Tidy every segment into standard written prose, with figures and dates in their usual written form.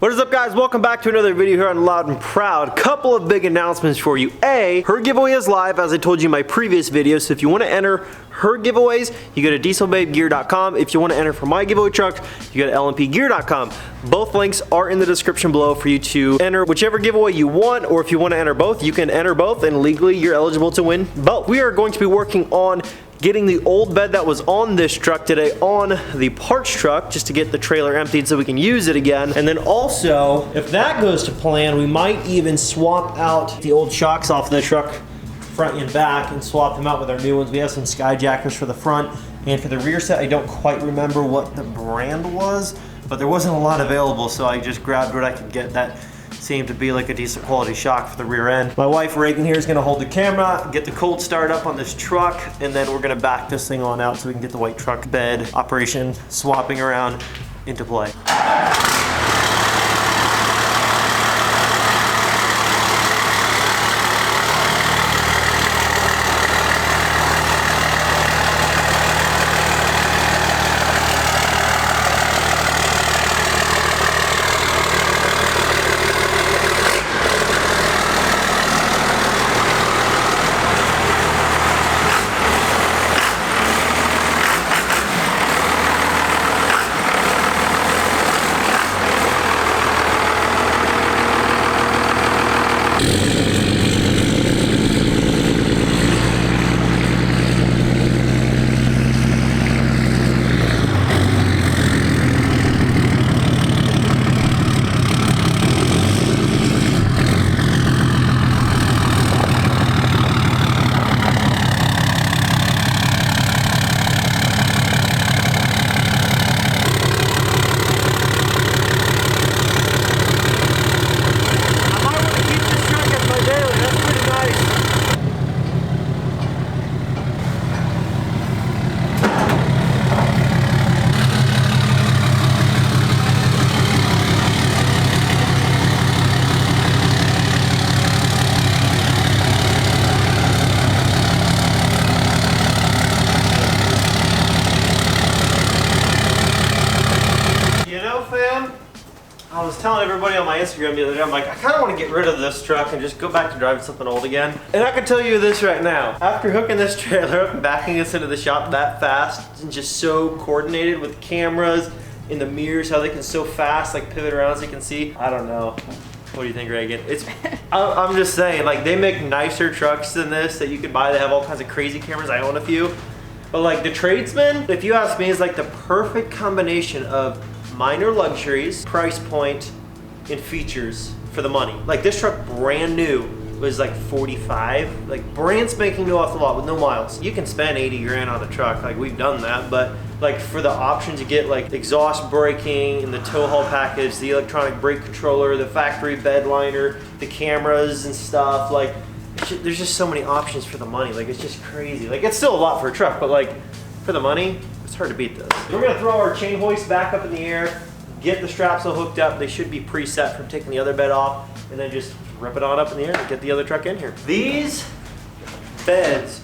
What is up, guys? Welcome back to another video here on Loud and Proud. Couple of big announcements for you. A, her giveaway is live, as I told you in my previous video, so if you want to enter her giveaways, you go to dieselbabegear.com. If you want to enter for my giveaway truck, you go to lmpgear.com. Both links are in the description below for you to enter whichever giveaway you want, or if you want to enter both, you can enter both, and legally you're eligible to win both. We are going to be working on getting the old bed that was on this truck today on the parts truck, just to get the trailer emptied so we can use it again. And then also, if that goes to plan, we might even swap out the old shocks off the truck, front and back, and swap them out with our new ones. We have some Skyjackers for the front, and for the rear set, I don't quite remember what the brand was, but there wasn't a lot available, so I just grabbed what I could get that seemed to be like a decent quality shock for the rear end. My wife Reagan here is going to hold the camera, get the cold start up on this truck, and then we're going to back this thing on out so we can get the white truck bed operation swapping around into play. I was telling everybody on my Instagram the other day, I'm like, I kind of want to get rid of this truck and just go back to driving something old again. And I can tell you this right now, after hooking this trailer up and backing us into the shop that fast, and just so coordinated with cameras in the mirrors, how they can so fast like pivot around so you can see. I don't know. What do you think, Reagan? I'm just saying, like, they make nicer trucks than this that you could buy. They have all kinds of crazy cameras. I own a few. But like the Tradesman, if you ask me, is like the perfect combination of minor luxuries, price point, and features for the money. Like this truck, brand new, was like 45. Like brand spanking new off the lot with no miles. You can spend 80 grand on a truck, like we've done that, but like for the options you get, like exhaust braking and the tow haul package, the electronic brake controller, the factory bed liner, the cameras and stuff, like there's just so many options for the money. Like it's just crazy. Like it's still a lot for a truck, but like for the money, it's hard to beat this. We're gonna throw our chain hoist back up in the air, get the straps all hooked up. They should be preset from taking the other bed off, and then just rip it on up in the air and get the other truck in here. These beds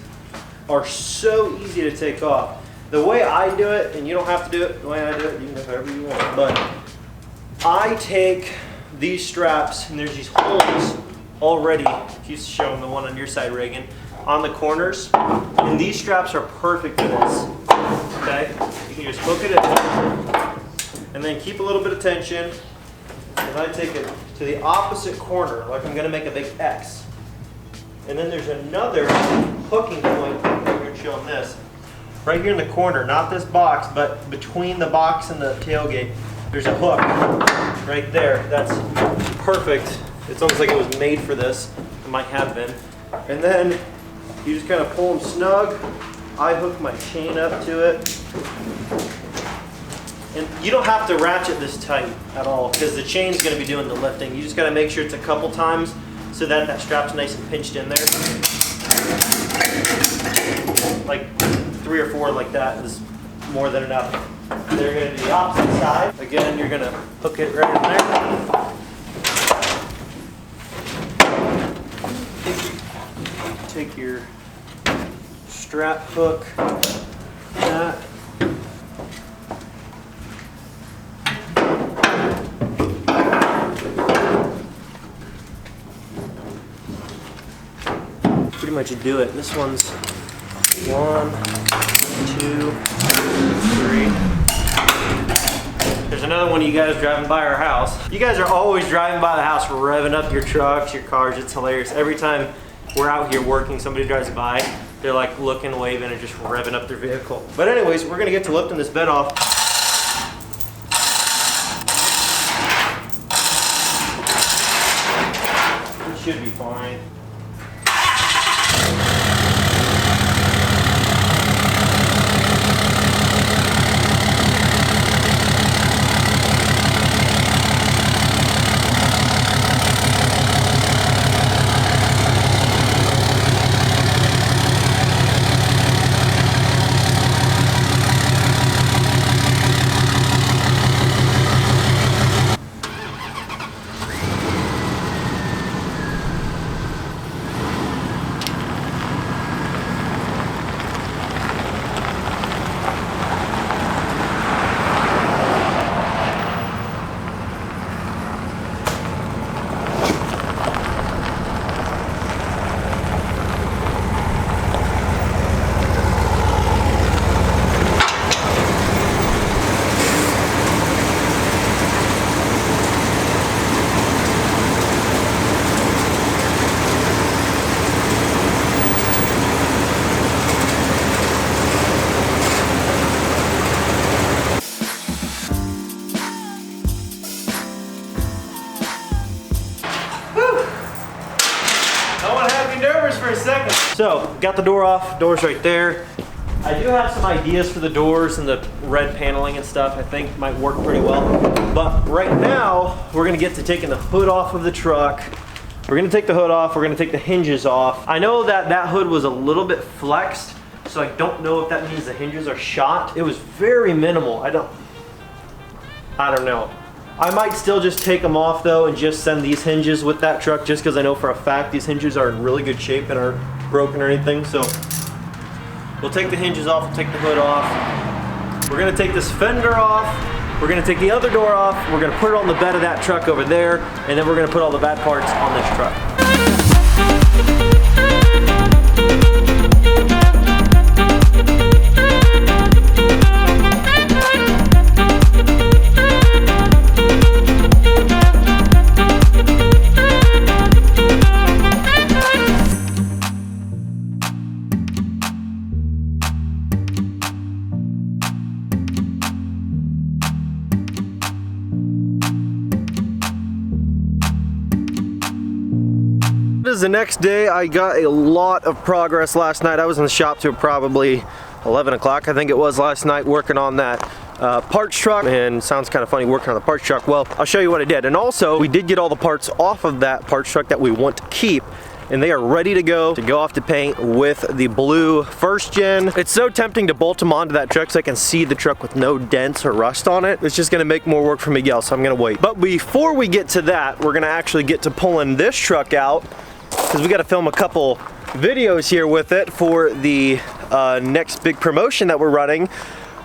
are so easy to take off. The way I do it, and you don't have to do it the way I do it, you can do however you want, but I take these straps, and there's these holes already, if you show them the one on your side, Reagan, on the corners, and these straps are perfect for this. Okay, you can just hook it in and then keep a little bit of tension, and I take it to the opposite corner like I'm going to make a big X, and then there's another hooking point. I'm going to show them this right here in the corner, not this box, but between the box and the tailgate, there's a hook right there. That's perfect. It's almost like it was made for this. It might have been. And then you just kind of pull them snug. I hook my chain up to it. And you don't have to ratchet this tight at all because the chain's going to be doing the lifting. You just got to make sure it's a couple times so that that strap's nice and pinched in there. Like 3 or 4 like that is more than enough. They're going to do the opposite side. Again, you're going to hook it right in there. Take your strap hook, that, much do it. This one's 1, 2, 3. There's another one of you guys driving by our house. You guys are always driving by the house, revving up your trucks, your cars. It's hilarious. Every time we're out here working, somebody drives by, they're like looking, waving, and just revving up their vehicle. But anyways, we're gonna get to lifting this bed off. It should be fine. For a second. So, got the door off, door's right there. I do have some ideas for the doors and the red paneling and stuff I think might work pretty well. But right now, we're gonna get to taking the hood off of the truck. We're gonna take the hood off, we're gonna take the hinges off. I know that that hood was a little bit flexed, so I don't know if that means the hinges are shot. It was very minimal. I don't know. I might still just take them off though and just send these hinges with that truck just because I know for a fact these hinges are in really good shape and aren't broken or anything. So we'll take the hinges off, we'll take the hood off. We're gonna take this fender off. We're gonna take the other door off. We're gonna put it on the bed of that truck over there, and then we're gonna put all the bad parts on this truck. The next day, I got a lot of progress last night. I was in the shop till probably 11 o'clock, I think it was last night, working on that parts truck. And sounds kind of funny working on the parts truck. Well, I'll show you what I did. And also, we did get all the parts off of that parts truck that we want to keep, and they are ready to go off to paint with the blue first gen. It's so tempting to bolt them onto that truck so I can see the truck with no dents or rust on it. It's just gonna make more work for Miguel, so I'm gonna wait. But before we get to that, we're gonna actually get to pulling this truck out, because we got to film a couple videos here with it for the next big promotion that we're running,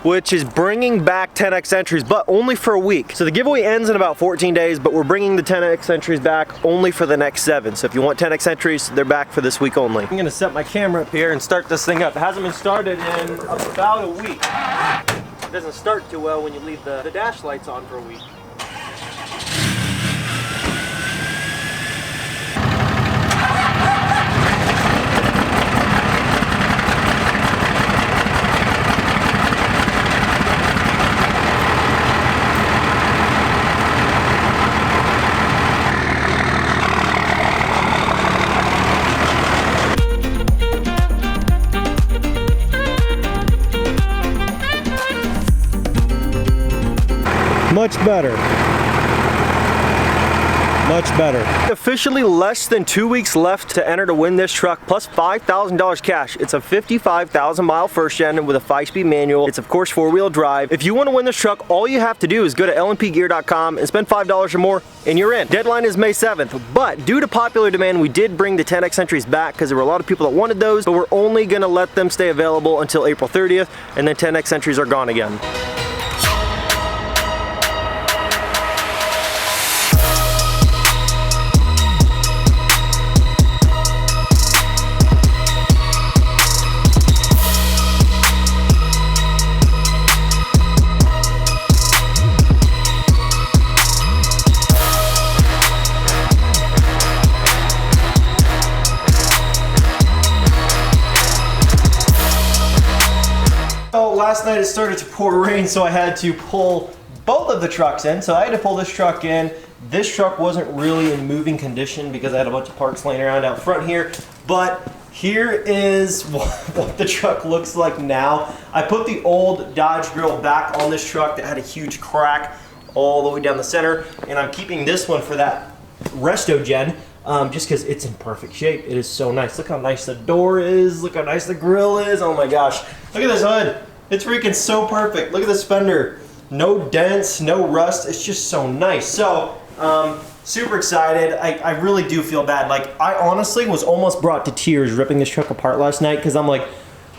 which is bringing back 10X entries, but only for a week. So the giveaway ends in about 14 days, but we're bringing the 10X entries back only for the next 7. So if you want 10X entries, they're back for this week only. I'm gonna set my camera up here and start this thing up. It hasn't been started in about a week. It doesn't start too well when you leave the dash lights on for a week. Much better. Much better. Officially less than 2 weeks left to enter to win this truck, plus $5,000 cash. It's a 55,000 mile first gen with a 5-speed manual. It's of course 4-wheel drive. If you want to win this truck, all you have to do is go to lnpgear.com and spend $5 or more and you're in. Deadline is May 7th, but due to popular demand, we did bring the 10X entries back because there were a lot of people that wanted those, but we're only gonna let them stay available until April 30th, and then 10X entries are gone again. last night it started to pour rain, so I had to pull both of the trucks in. So I had to pull this truck in. This truck wasn't really in moving condition because I had a bunch of parts laying around out front here. But here is what the truck looks like now. I put the old Dodge grill back on this truck that had a huge crack all the way down the center, and I'm keeping this one for that resto gen, just because it's in perfect shape. It is so nice. Look how nice the door is. Look how nice the grill is. Oh my gosh. Look at this hood. It's freaking so perfect. Look at this fender. No dents, no rust. It's just so nice. So, super excited. I really do feel bad. Like, I honestly was almost brought to tears ripping this truck apart last night, because I'm like,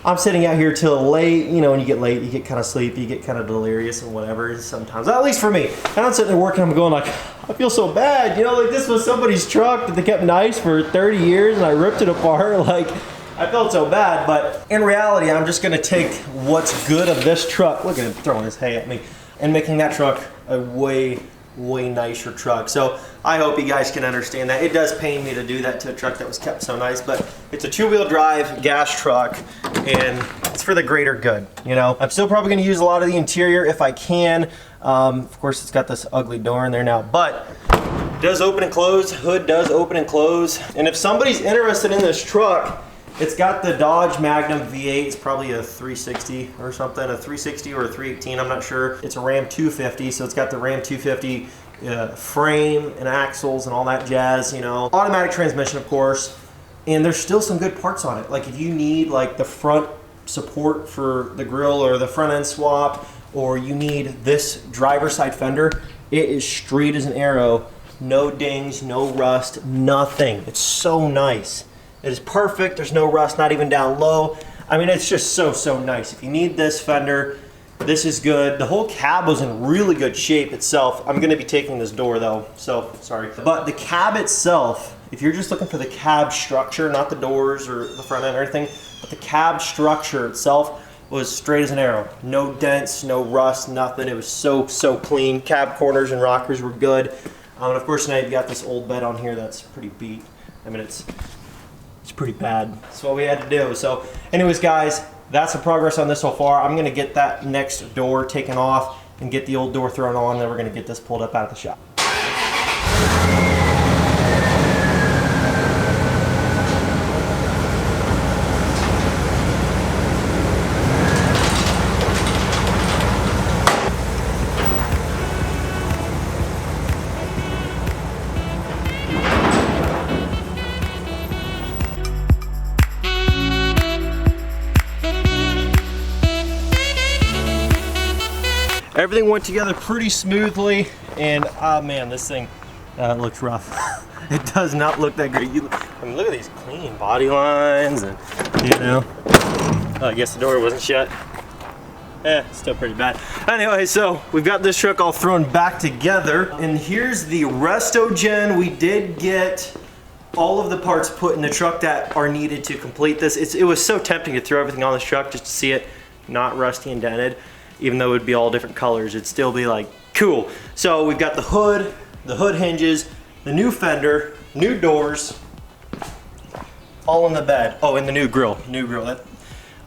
I'm sitting out here till late. You know, when you get late, you get kind of sleepy, you get kind of delirious and whatever sometimes. At least for me. And I'm sitting there working, I'm going like, I feel so bad. You know, like this was somebody's truck that they kept nice for 30 years and I ripped it apart. Like, I felt so bad. But in reality, I'm just going to take what's good of this truck. Look at him throwing his hay at me. And making that truck a way nicer truck. So I hope you guys can understand that. It does pain me to do that to a truck that was kept so nice, but it's a 2-wheel drive gas truck and it's for the greater good, you know. I'm still probably going to use a lot of the interior if I can. Of course, it's got this ugly door in there now, but it does open and close. Hood does open and close. And if somebody's interested in this truck, it's got the Dodge Magnum V8. It's probably a 360 or something, a 360 or a 318, I'm not sure. It's a Ram 250, so it's got the Ram 250 frame and axles and all that jazz, you know. Automatic transmission, of course, and there's still some good parts on it. Like if you need like the front support for the grill or the front end swap, or you need this driver's side fender, it is straight as an arrow. No dings, no rust, nothing. It's so nice. It is perfect. There's no rust, not even down low. I mean, it's just so nice. If you need this fender, this is good. The whole cab was in really good shape itself. I'm gonna be taking this door though, so sorry. But the cab itself, if you're just looking for the cab structure, not the doors or the front end or anything, but the cab structure itself was straight as an arrow. No dents, no rust, nothing. It was so clean. Cab corners and rockers were good. And of course now you've got this old bed on here that's pretty beat. I mean, it's pretty bad. That's what we had to do. So anyways, guys, that's the progress on this so far. I'm gonna get that next door taken off and get the old door thrown on, then we're gonna get this pulled up out of the shop. Everything went together pretty smoothly, and oh man, this thing looks rough. It does not look that great. I mean, look at these clean body lines, and you know. I guess the door wasn't shut. Still pretty bad. Anyway, so we've got this truck all thrown back together, and here's the resto gen. We did get all of the parts put in the truck that are needed to complete this. It was so tempting to throw everything on this truck just to see it not rusty and dented. Even though it would be all different colors, it'd still be like, cool. So we've got the hood hinges, the new fender, new doors, all in the bed. Oh, and the new grill,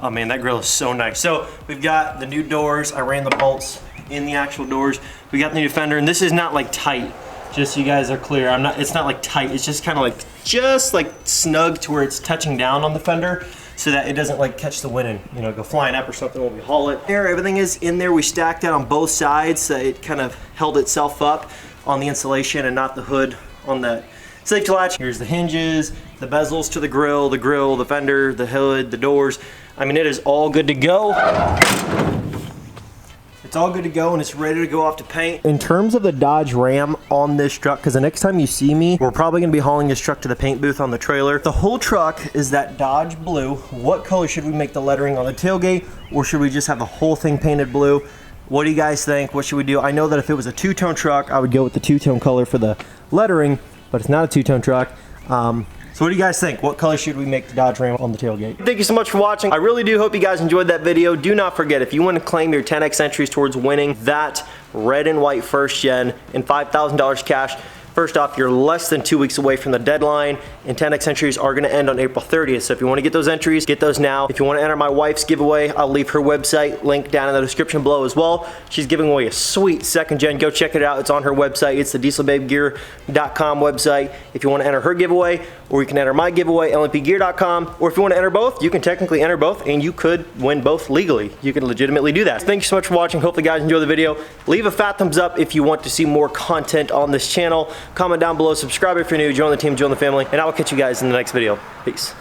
oh man, that grill is so nice. So we've got the new doors. I ran the bolts in the actual doors. We got the new fender, and this is not like tight, just so you guys are clear. It's not like tight, it's just kind of like snug to where it's touching down on the fender, so that it doesn't like catch the wind and, you know, go flying up or something when we haul it. There, everything is in there. We stacked that on both sides, so it kind of held itself up on the insulation and not the hood on the safety latch. Here's the hinges, the bezels to the grill, the fender, the hood, the doors. I mean, it is all good to go. It's all good to go, and it's ready to go off to paint. In terms of the Dodge Ram on this truck, because the next time you see me, we're probably gonna be hauling this truck to the paint booth on the trailer. The whole truck is that Dodge blue. What color should we make the lettering on the tailgate, or should we just have the whole thing painted blue? What do you guys think? What should we do? I know that if it was a two-tone truck, I would go with the two-tone color for the lettering, but it's not a two-tone truck. So what do you guys think? What color should we make the Dodge Ram on the tailgate? Thank you so much for watching. I really do hope you guys enjoyed that video. Do not forget, if you want to claim your 10x entries towards winning that red and white first gen and $5,000 cash, first off, you're less than 2 weeks away from the deadline, and 10x entries are gonna end on April 30th. So if you wanna get those entries, get those now. If you wanna enter my wife's giveaway, I'll leave her website link down in the description below as well. She's giving away a sweet second gen. Go check it out. It's on her website. It's the dieselbabegear.com website. If you wanna enter her giveaway, or you can enter my giveaway, lmpgear.com, or if you wanna enter both, you can technically enter both and you could win both legally. You can legitimately do that. Thank you so much for watching. Hopefully you guys enjoy the video. Leave a fat thumbs up if you want to see more content on this channel. Comment down below, subscribe if you're new, join the team, join the family, and I will catch you guys in the next video. Peace.